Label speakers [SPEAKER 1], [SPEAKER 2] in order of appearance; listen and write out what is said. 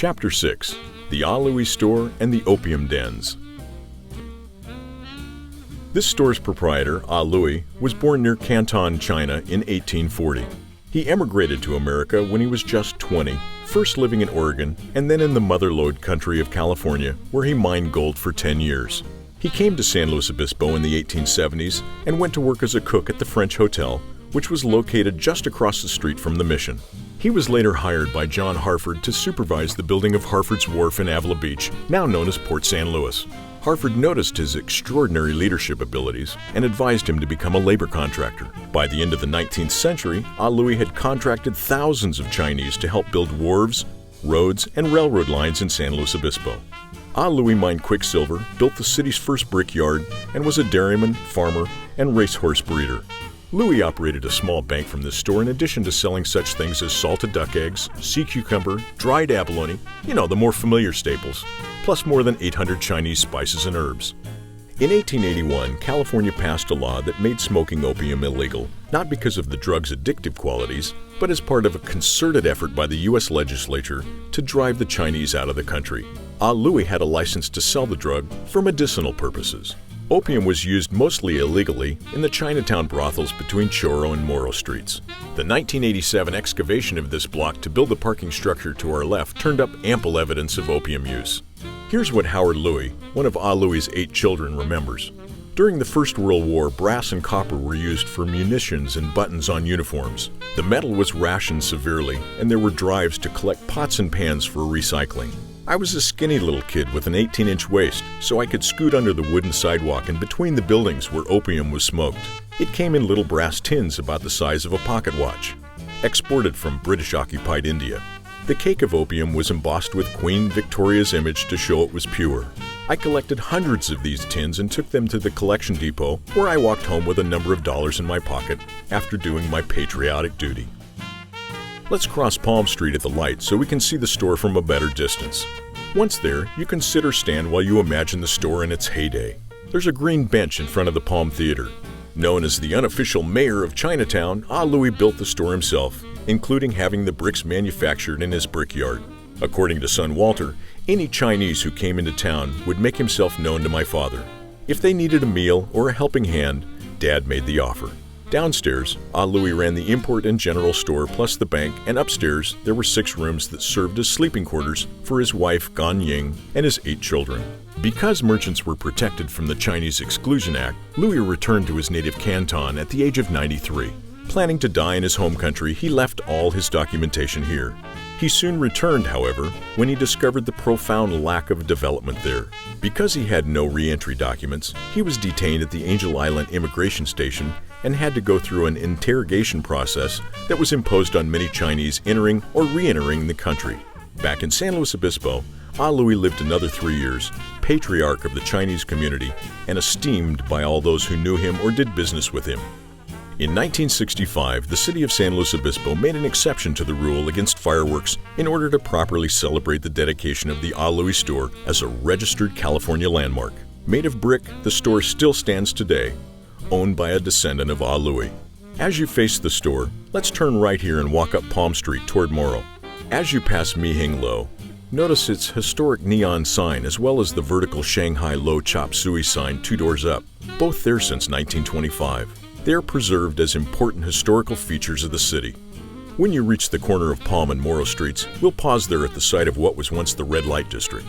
[SPEAKER 1] Chapter 6. The Louis Store and the Opium Dens. This store's proprietor, Louis, was born near Canton, China in 1840. He emigrated to America when he was just 20, first living in Oregon and then in the mother-lode country of California, where he mined gold for 10 years. He came to San Luis Obispo in the 1870s and went to work as a cook at the French Hotel, which was located just across the street from the mission. He was later hired by John Harford to supervise the building of Harford's Wharf in Avila Beach, now known as Port San Luis. Harford noticed his extraordinary leadership abilities and advised him to become a labor contractor. By the end of the 19th century, Louis had contracted thousands of Chinese to help build wharves, roads, and railroad lines in San Luis Obispo. Louis mined quicksilver, built the city's first brickyard, and was a dairyman, farmer, and racehorse breeder. Louis operated a small bank from this store in addition to selling such things as salted duck eggs, sea cucumber, dried abalone, the more familiar staples, plus more than 800 Chinese spices and herbs. In 1881, California passed a law that made smoking opium illegal, not because of the drug's addictive qualities, but as part of a concerted effort by the U.S. legislature to drive the Chinese out of the country. Louis had a license to sell the drug for medicinal purposes. Opium was used mostly illegally in the Chinatown brothels between Choro and Morro Streets. The 1987 excavation of this block to build the parking structure to our left turned up ample evidence of opium use. Here's what Howard Louis, one of Louis's 8 children, remembers. During the First World War, brass and copper were used for munitions and buttons on uniforms. The metal was rationed severely, and there were drives to collect pots and pans for recycling. I was a skinny little kid with an 18-inch waist, so I could scoot under the wooden sidewalk and between the buildings where opium was smoked. It came in little brass tins about the size of a pocket watch, exported from British-occupied India. The cake of opium was embossed with Queen Victoria's image to show it was pure. I collected hundreds of these tins and took them to the collection depot, where I walked home with a number of dollars in my pocket after doing my patriotic duty. Let's cross Palm Street at the light so we can see the store from a better distance. Once there, you can sit or stand while you imagine the store in its heyday. There's a green bench in front of the Palm Theater. Known as the unofficial mayor of Chinatown, Louis built the store himself, including having the bricks manufactured in his brickyard. According to son Walter, any Chinese who came into town would make himself known to my father. If they needed a meal or a helping hand, Dad made the offer. Downstairs, Louis ran the import and general store plus the bank, and upstairs there were 6 rooms that served as sleeping quarters for his wife Gan Ying and his 8 children. Because merchants were protected from the Chinese Exclusion Act, Louis returned to his native Canton at the age of 93. Planning to die in his home country, he left all his documentation here. He soon returned, however, when he discovered the profound lack of development there. Because he had no re-entry documents, he was detained at the Angel Island Immigration Station and had to go through an interrogation process that was imposed on many Chinese entering or re-entering the country. Back in San Luis Obispo, Louis lived another 3 years, patriarch of the Chinese community and esteemed by all those who knew him or did business with him. In 1965, the city of San Luis Obispo made an exception to the rule against fireworks in order to properly celebrate the dedication of the Louis store as a registered California landmark. Made of brick, the store still stands today, owned by a descendant of Louis. As you face the store, let's turn right here and walk up Palm Street toward Morro. As you pass Mi Hing Lo, notice its historic neon sign as well as the vertical Shanghai Lo Chop Suey sign 2 doors up, both there since 1925. They are preserved as important historical features of the city. When you reach the corner of Palm and Morro Streets, we'll pause there at the site of what was once the Red Light District.